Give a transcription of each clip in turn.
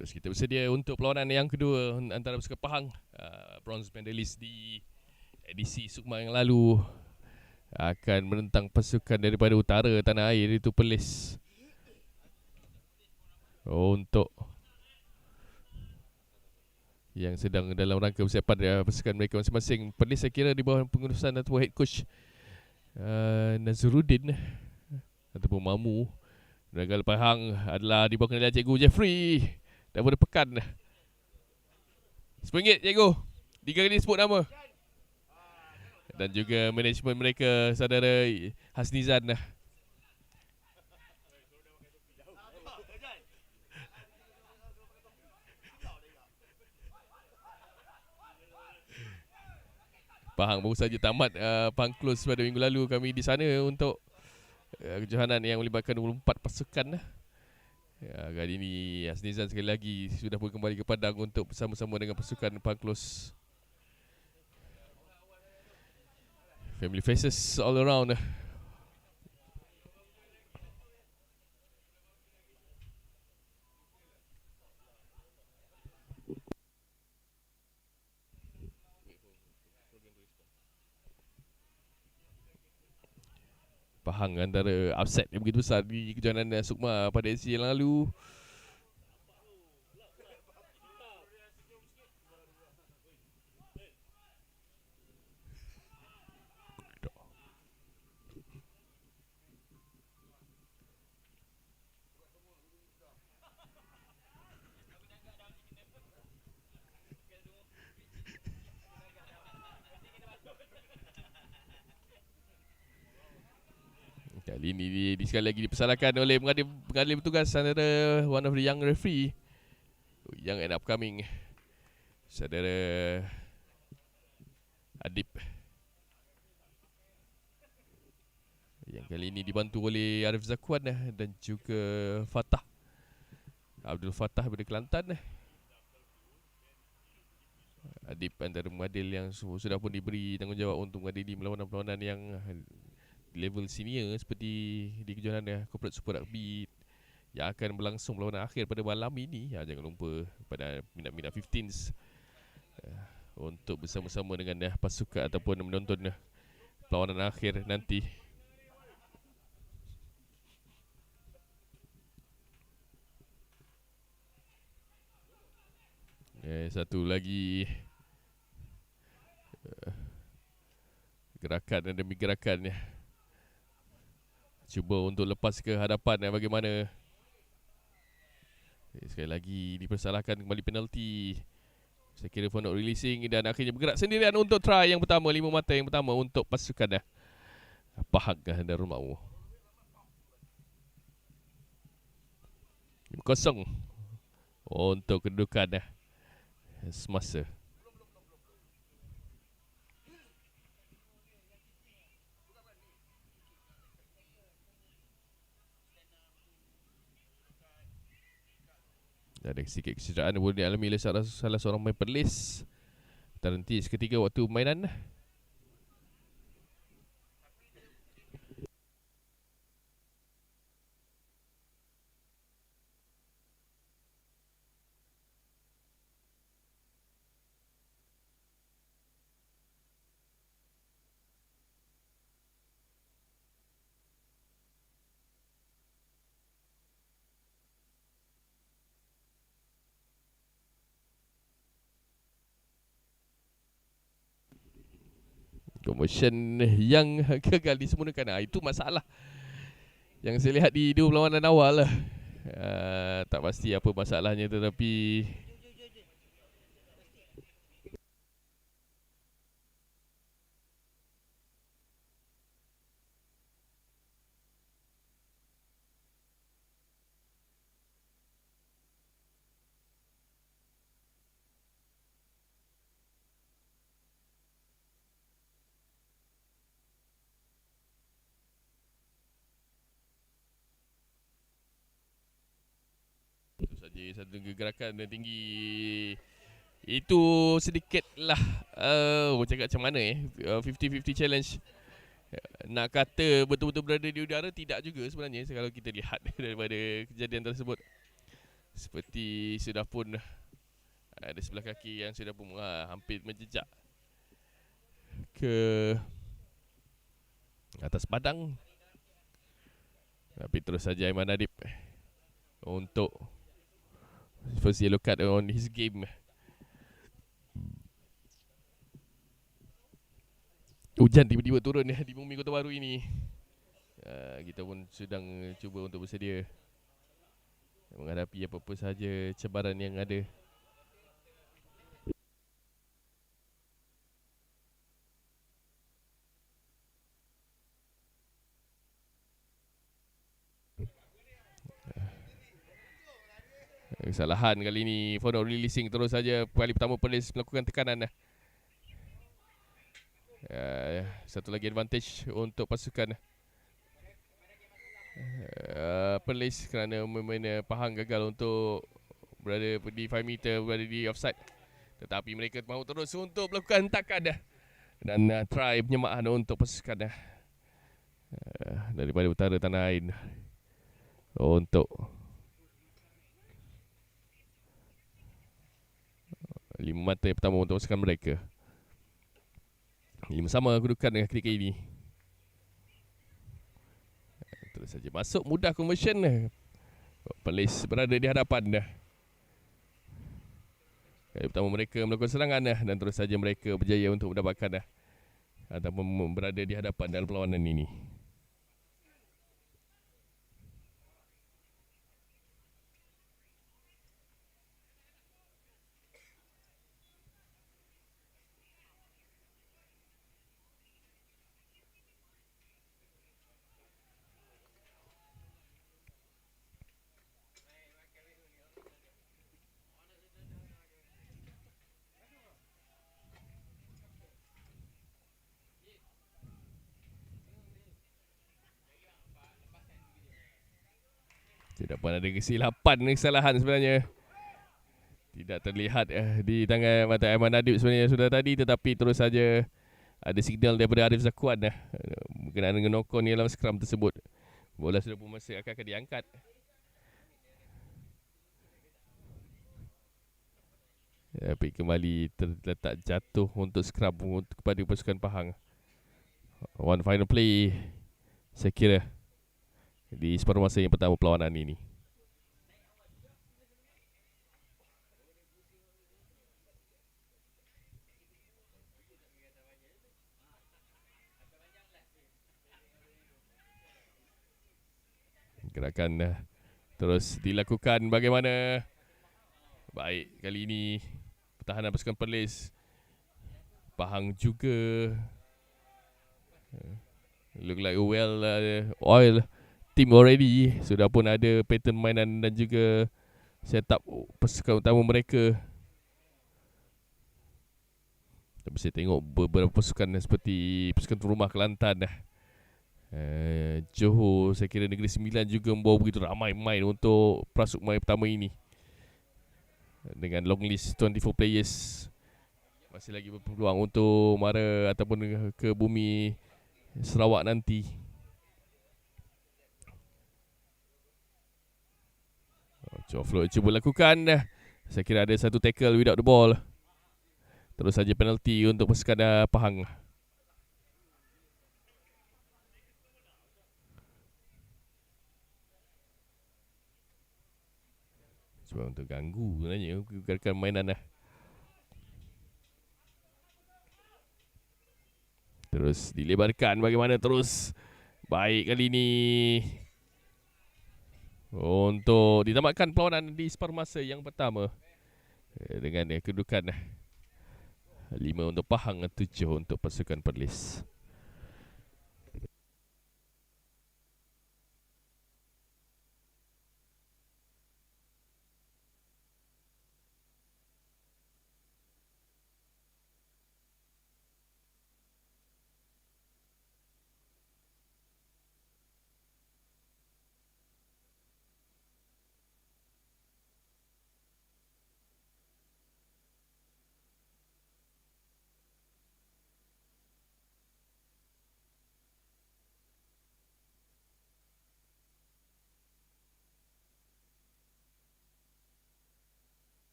Terus kita bersedia untuk perlawanan yang kedua antara pasukan Pahang, bronze medalist di edisi Sukma yang lalu, akan menentang pasukan daripada utara tanah air, itu Perlis. Untuk yang sedang dalam rangka persiapan pasukan mereka masing-masing. Perlis saya kira di bawah pengurusan atau head coach Nazruddin ataupun Mamu. Regal Pahang adalah di bawah kendali Cikgu Jeffrey daripada Pekan. RM10 Cikgu, 3 kali sebut nama. Dan juga management mereka, saudara Hasnizan. Pahang baru saja tamat Pahang Close pada minggu lalu. Kami di sana untuk kejohanan yang melibatkan 24 pasukan. Kali ini Hasnizan sekali lagi sudah pun kembali ke Padang untuk bersama-sama dengan pasukan Pahang Close. Family faces all around. Pahang antara upset yang begitu besar di kejohanan Sukma pada edisi yang lalu. Kali ini sekali lagi dipersalahkan oleh pengadil bertugas antara one of the young referee, young and upcoming, saudara Adib, yang kali ini dibantu oleh Arif Zakwan dan juga Fatah Abdul Fatah dari Kelantan. Adib antara pengadil yang sudah pun diberi tanggungjawab untuk mengadili perlawanan-perlawanan yang level senior seperti di kejohanan Corporate Super Rugby yang akan berlangsung perlawanan akhir pada malam ini. Jangan lupa pada minat-minat 15s untuk bersama-sama dengan pasukan ataupun menonton perlawanan akhir nanti. Satu lagi gerakan demi gerakan cuba untuk lepas ke hadapan bagaimana. Sekali lagi dipersalahkan, kembali penalti. Saya kira for not releasing, dan akhirnya bergerak sendirian untuk try yang pertama, 5 mata yang pertama untuk pasukan Pahang Darul Ma'u. 5-0 untuk kedudukan semasa. Ada sedikit kecederaan boleh dialami oleh salah seorang pemain Perlis. Terhenti seketika waktu permainan. Commotion yang gagal disempurnakan. Itu masalah yang saya lihat di dua perlawanan awal lah. Tak pasti apa masalahnya, tetapi itu saja satu gerakan tinggi. Itu sedikitlah cakap macam mana 50-50 challenge. Nak kata betul-betul berada di udara, tidak juga sebenarnya kalau kita lihat daripada kejadian tersebut. Seperti sudah pun ada sebelah kaki yang sudah pun hampir menjejak ke atas padang. Tapi terus saja Aiman Adib untuk first yellow card on his game. Hujan tiba-tiba turun di bumi Kota Baru ini. Kita pun sedang cuba untuk bersedia menghadapi apa-apa sahaja cabaran yang ada. Kesalahan kali ini, for not releasing terus saja. Kali pertama Perlis melakukan tekanan. Satu lagi advantage untuk pasukan Perlis kerana pemain Pahang gagal untuk berada di 5 meter, berada di offside. Tetapi mereka mahu terus untuk melakukan takan dan try penyemaan untuk pasukan daripada utara tanah air untuk 5 mata yang pertama untuk pasukan mereka. 5 sama kedudukan dengan ketika ini. Terus saja masuk mudah conversion. Perlis berada di hadapan. Kali pertama mereka melakukan serangan dan terus saja mereka berjaya untuk mendapatkan ataupun berada di hadapan dalam perlawanan ini. Tidak pun ada kesalahan sebenarnya. Tidak terlihat di tangan mata Aiman Adib sebenarnya sudah tadi, tetapi terus saja ada signal daripada Arif Zakuan berkenaan dengan knock-on dalam scrum tersebut. Bola sudah pun masih akan diangkat. Tapi kembali terletak jatuh untuk scrum kepada pasukan Pahang. One final play saya kira di separuh masa yang pertama perlawanan ini. Gerakan terus dilakukan bagaimana. Baik, kali ini pertahanan pasukan Perlis. Pahang juga look like a well oil team already. Sudah pun ada pattern mainan dan juga setup pasukan utama mereka. Tapi saya tengok beberapa pasukan seperti pasukan tuan rumah Kelantan Johor, saya kira Negeri Sembilan juga membawa begitu ramai main untuk prasuk main pertama ini. Dengan long list 24 players, masih lagi berpeluang untuk mara ataupun ke bumi Sarawak nanti. Floyd cuba lakukan. Saya kira ada satu tackle without the ball. Terus saja penalti untuk pasukan Pahang. Sebab untuk ganggu sebenarnya gerakan mainan Terus dilebarkan bagaimana terus. Baik kali ini untuk ditamatkan perlawanan di separuh masa yang pertama dengan kedudukan 5 untuk Pahang, 7 untuk pasukan Perlis.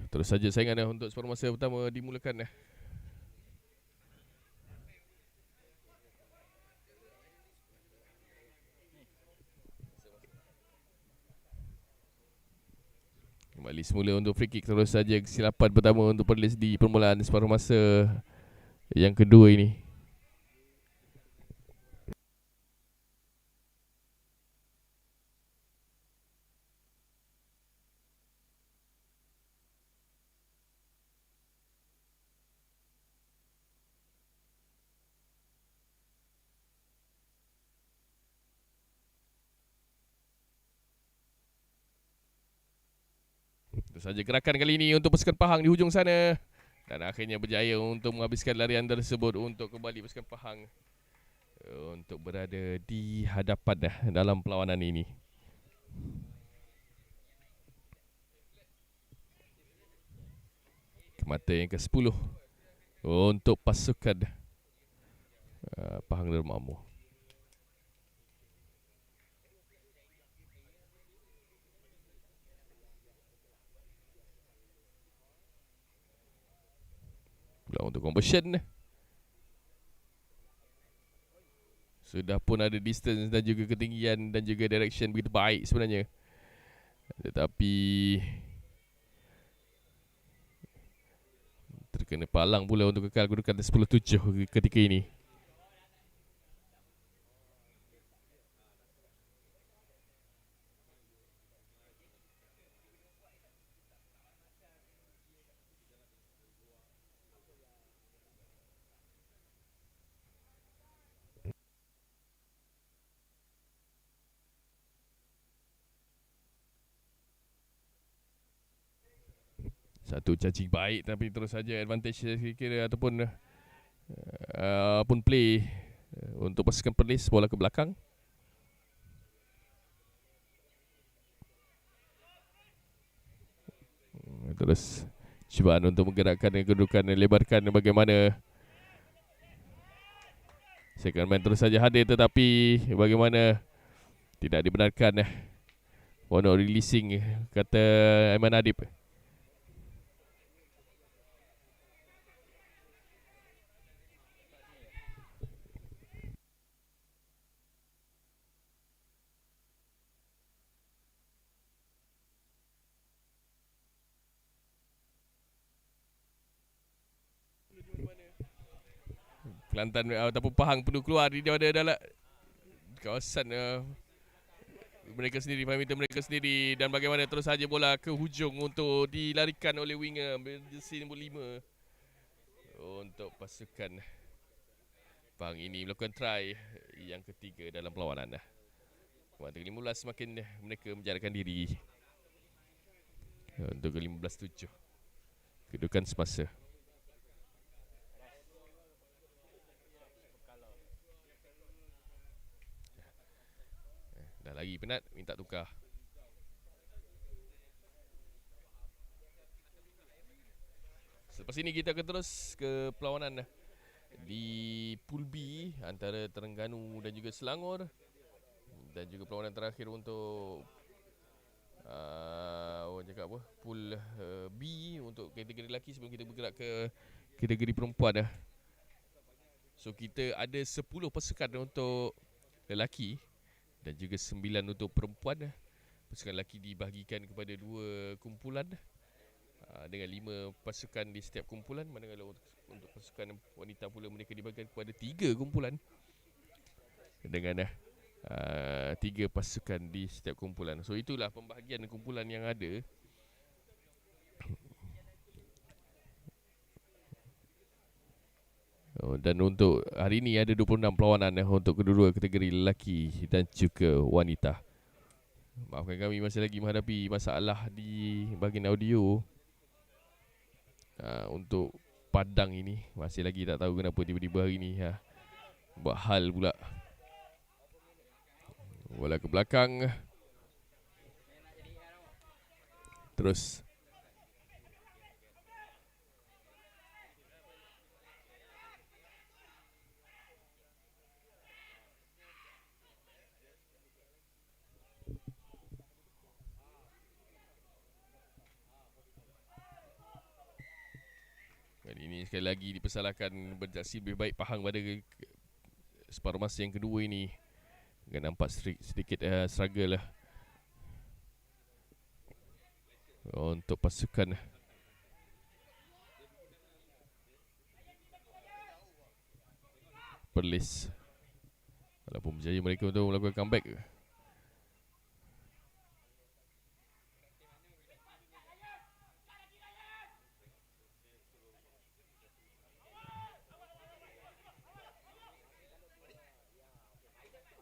Terus saja saingan untuk separuh masa pertama dimulakan. Kembali semula untuk free kick. Terus saja kesilapan pertama untuk Perlis di permulaan separuh masa yang kedua ini. Terus saja gerakan kali ini untuk pasukan Pahang di hujung sana. Dan akhirnya berjaya untuk menghabiskan larian tersebut untuk kembali pasukan Pahang untuk berada di hadapan dalam perlawanan ini. Kemata yang ke-10 untuk pasukan Pahang Darmamu. Pula untuk conversion. Sudah pun ada distance dan juga ketinggian dan juga direction begitu baik sebenarnya. Tetapi terkena palang pula untuk kekal kedudukan 10-7 ketika ini. Satu cacing baik tapi terus saja advantage saya kira ataupun pun play untuk pasukan Perlis bola ke belakang. Terus cubaan untuk menggerakkan kedudukan dan lebarkan bagaimana second man terus saja hadir tetapi bagaimana tidak dibenarkan for not releasing kata Aiman Adib. Kelantan ataupun Pahang perlu keluar di dalam kawasan mereka sendiri, parameter mereka sendiri. Dan bagaimana terus saja bola ke hujung untuk dilarikan oleh winger jersey nombor 5 untuk pasukan Pahang ini melakukan try yang ketiga dalam perlawanan. Kemata ke-15 semakin mereka menjarakan diri untuk ke-15-7 kedudukan semasa. Dah lagi penat, minta tukar. Selepas ini kita akan terus ke perlawanan di Pool B antara Terengganu dan juga Selangor. Dan juga perlawanan terakhir untuk orang cakap apa? Pool B untuk kategori lelaki sebelum kita bergerak ke kategori perempuan. So kita ada 10 pasukan untuk lelaki dan juga 9 untuk perempuan. Pasukan lelaki dibahagikan kepada 2 kumpulan dengan 5 pasukan di setiap kumpulan. Manakala untuk pasukan wanita pula mereka dibahagikan kepada 3 kumpulan dengan 3 pasukan di setiap kumpulan. So itulah pembahagian kumpulan yang ada. Dan untuk hari ini ada 26 perlawanan untuk kedua-dua kategori lelaki dan juga wanita. Maafkan kami masih lagi menghadapi masalah di bahagian audio. Untuk Padang ini masih lagi tak tahu kenapa tiba-tiba hari ni buat hal pula. Bola ke belakang. Terus Dan ini sekali lagi dipersalahkan, bersaksi lebih baik Pahang pada separuh masa yang kedua ini. Agak nampak sedikit struggle lah untuk pasukan Perlis. Walaupun berjaya mereka untuk melakukan comeback.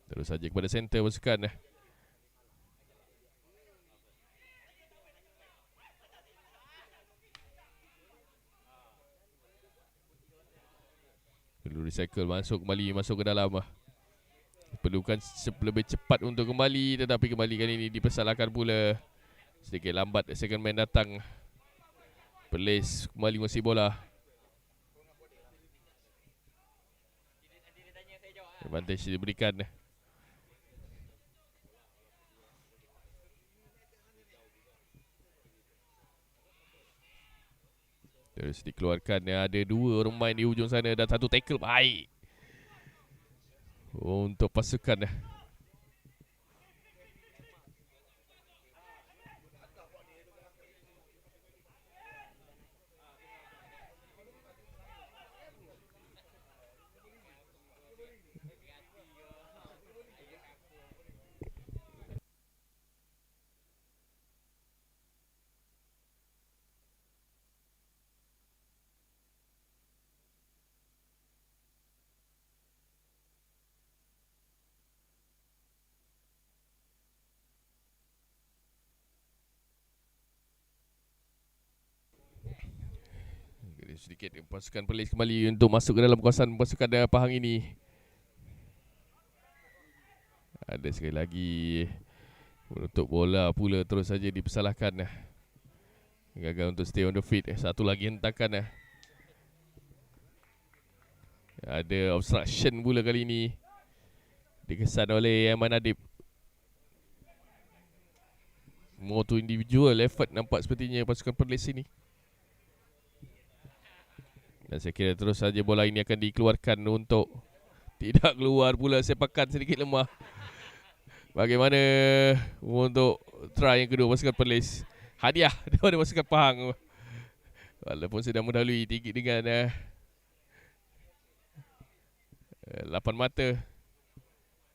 Terus saja kepada center pasukan. Perlu recycle, masuk ke dalam. Perlukan lebih cepat untuk kembali, tetapi kembali kali ini dipersalahkan pula. Sedikit lambat second man datang. Perlis kembali menguasai bola. Advantage diberikan. Terus dikeluarkan. Ada dua orang main di hujung sana dan satu tackle baik untuk pasukan. Sedikit pasukan Perlis kembali untuk masuk ke dalam kawasan pasukan Pahang ini. Ada sekali lagi untuk bola pula terus saja dipersalahkan. Gagal untuk stay on the feet. Satu lagi hentakan. Ada obstruction pula kali ini, dikesan oleh Aiman Adib. More to individual effort nampak sepertinya pasukan Perlis ini. Dan saya kira terus saja bola ini akan dikeluarkan untuk tidak keluar pula, sepakan sedikit lemah. Bagaimana untuk try yang kedua pasukan Perlis? Hadiah daripada pasukan Pahang. Walaupun sudah mendahului dengan 8 mata.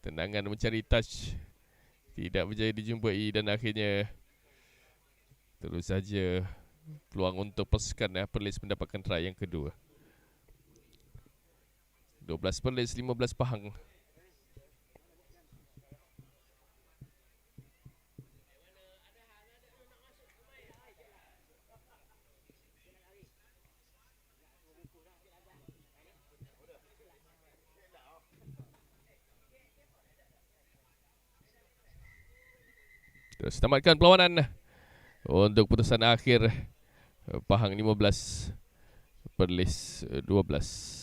Tendangan mencari touch tidak berjaya dijumpai dan akhirnya terus saja peluang untuk pasukan Perlis mendapatkan try yang kedua. 12 Perlis, 15 Pahang. Terus tamatkan perlawanan untuk putusan akhir. Pahang 15, Perlis 12.